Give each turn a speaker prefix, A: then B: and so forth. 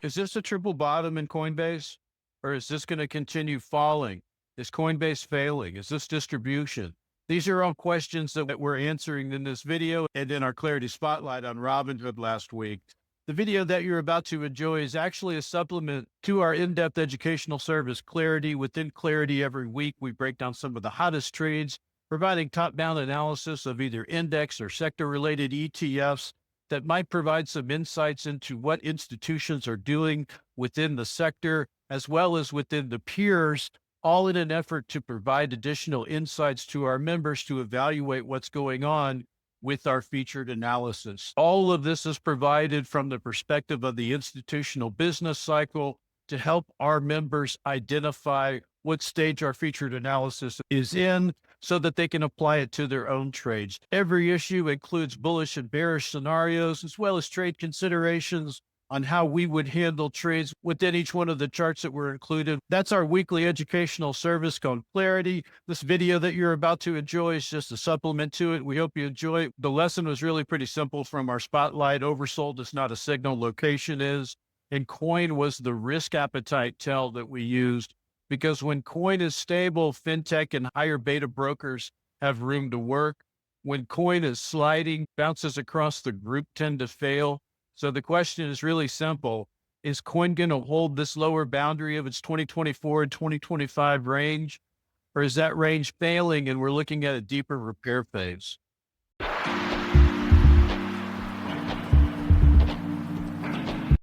A: Is this a triple bottom in Coinbase, or is this going to continue falling? Is Coinbase failing? Is this distribution? These are all questions that we're answering in this video and in our Clarity Spotlight on Robinhood last week. The video that you're about to enjoy is actually a supplement to our in-depth educational service, Clarity. Within Clarity, every week, we break down some of the hottest trades, providing top-down analysis of either index or sector-related ETFs that might provide some insights into what institutions are doing within the sector, as well as within the peers, all in an effort to provide additional insights to our members to evaluate what's going on with our featured analysis. All of this is provided from the perspective of the institutional business cycle to help our members identify what stage our featured analysis is in so that they can apply it to their own trades. Every issue includes bullish and bearish scenarios, as well as trade considerations on how we would handle trades within each one of the charts that were included. That's our weekly educational service called Clarity. This video that you're about to enjoy is just a supplement to it. We hope you enjoy it. The lesson was really pretty simple from our spotlight. Oversold is not a signal, location is. And coin was the risk appetite tell that we used, because when coin is stable, fintech and higher beta brokers have room to work. When coin is sliding, bounces across the group tend to fail. So the question is really simple. Is coin going to hold this lower boundary of its 2024 and 2025 range? Or is that range failing and we're looking at a deeper repair phase?